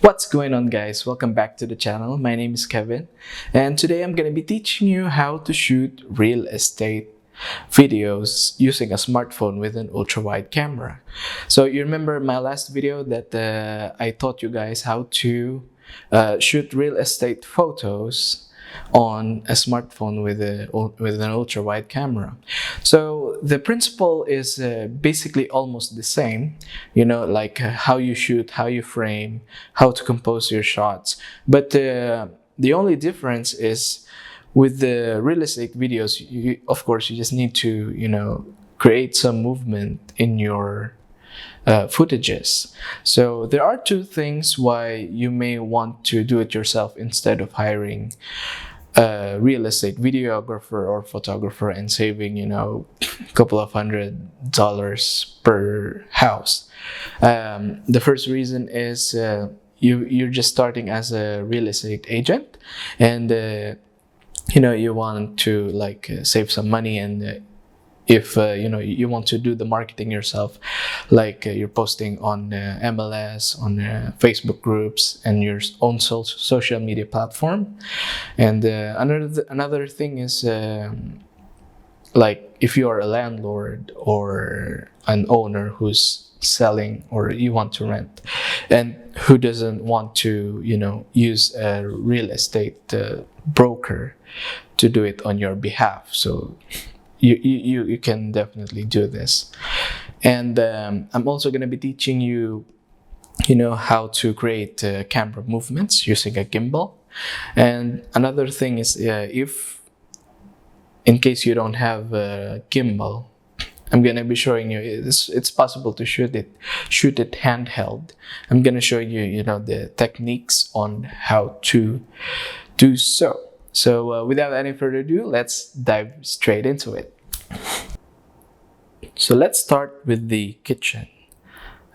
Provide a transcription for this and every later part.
What's going on, guys? Welcome back to the channel. My name is Kevin, and today I'm going to be teaching you how to shoot real estate videos using a smartphone with an ultra-wide camera. So you remember my last video that I taught you guys how to shoot real estate photos on a smartphone with an ultra-wide camera. So the principle is basically almost the same, like how you shoot, how you frame, how to compose your shots. But the only difference is with the real estate videos, of course, you just need to, create some movement in your footages. So there are two things why you may want to do it yourself instead of hiring a real estate videographer or photographer and saving, a couple of $100 per house. The first reason is you're just starting as a real estate agent, and you want to save some money, and if you want to do the marketing yourself, like you're posting on MLS, on Facebook groups, and your own social media platform. And another thing is like if you are a landlord or an owner who's selling, or you want to rent, and who doesn't want to use a real estate broker to do it on your behalf. So you can definitely do this. And I'm also going to be teaching you how to create camera movements using a gimbal. And another thing is, if in case you don't have a gimbal, I'm going to be showing you it's possible to shoot it handheld. I'm going to show you the techniques on how to do so. So without any further ado, let's dive straight into it. So let's start with the kitchen.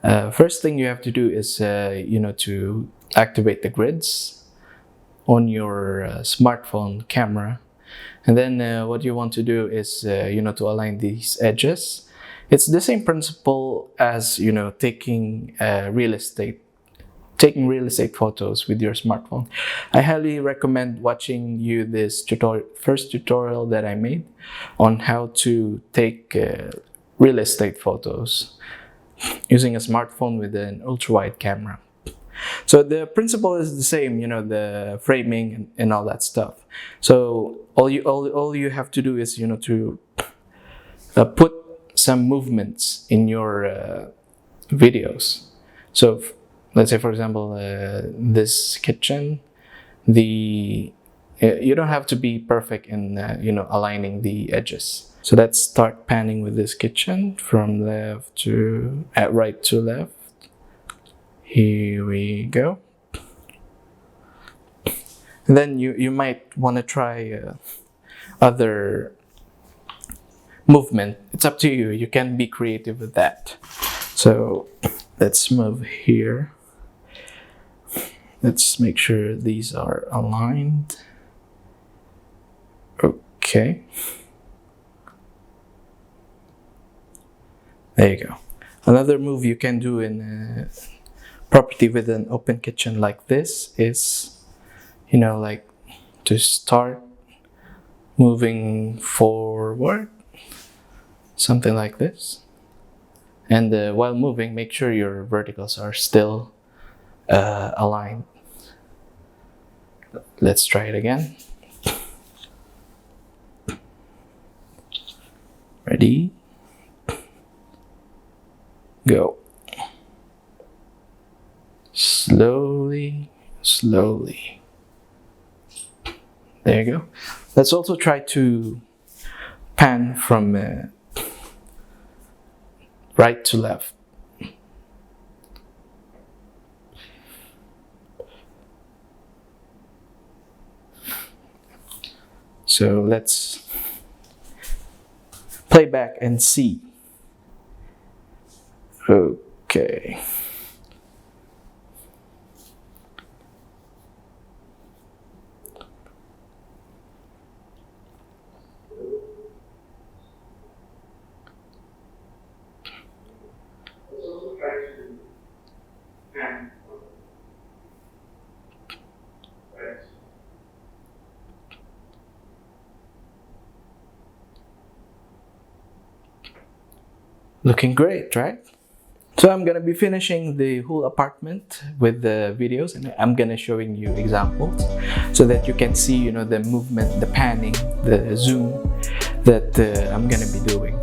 First thing you have to do is to activate the grids on your smartphone camera. And then what you want to do is to align these edges. It's the same principle as taking real estate photos with your smartphone. I highly recommend watching this first tutorial that I made on how to take real estate photos using a smartphone with an ultra-wide camera. So the principle is the same, the framing and all that stuff. So all you have to do is to put some movements in your videos. So let's say, for example, this kitchen, you don't have to be perfect in aligning the edges. So let's start panning with this kitchen from right to left. Here we go. And then you might want to try other movement. It's up to you. You can be creative with that. So let's move here. Let's make sure these are aligned. Okay. There you go. Another move you can do in a property with an open kitchen like this is, like to start moving forward, something like this. And while moving, make sure your verticals are still aligned. Let's try it again. Ready? Go. Slowly. There you go. Let's also try to pan from right to left. So let's play back and see. Okay. Looking great, right? So I'm gonna be finishing the whole apartment with the videos, and I'm gonna showing you examples so that you can see, the movement, the panning, the zoom that I'm gonna be doing.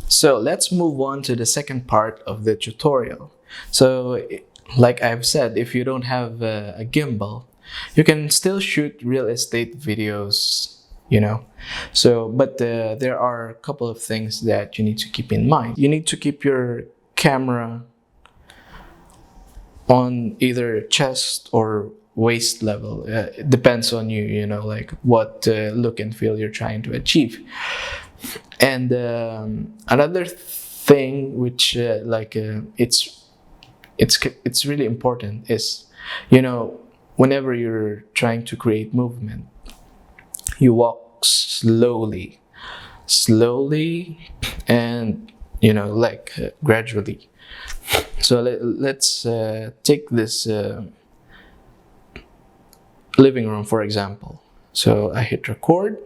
So let's move on to the second part of the tutorial. So like I've said, if you don't have a gimbal, you can still shoot real estate videos, So, but there are a couple of things that you need to keep in mind. You need to keep your camera on either chest or waist level. It depends on you, like what look and feel you're trying to achieve. And another thing which it's really important is, whenever you're trying to create movement, you walk slowly and gradually. So let's take this living room for example. So I hit record,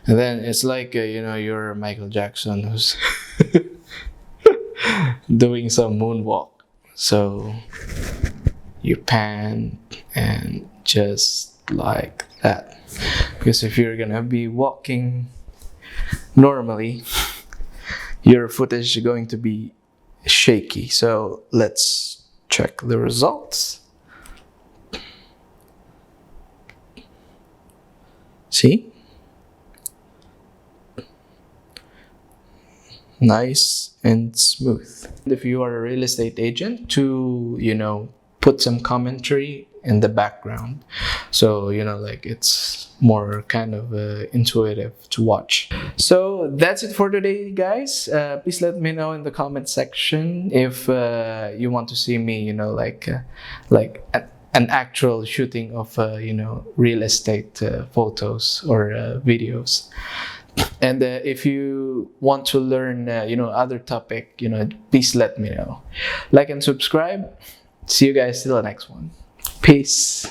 and then it's like you're Michael Jackson who's doing some moonwalk. So you pan and just like that, because if you're gonna be walking normally, your footage is going to be shaky. So let's check the results. See? Nice and smooth. If you are a real estate agent, to put some commentary in the background, so it's more kind of intuitive to watch. So that's it for today, guys. Please let me know in the comment section if you want to see me an actual shooting of real estate photos or videos. And if you want to learn other topic, please let me know. Like and subscribe. See you guys till the next one. Peace.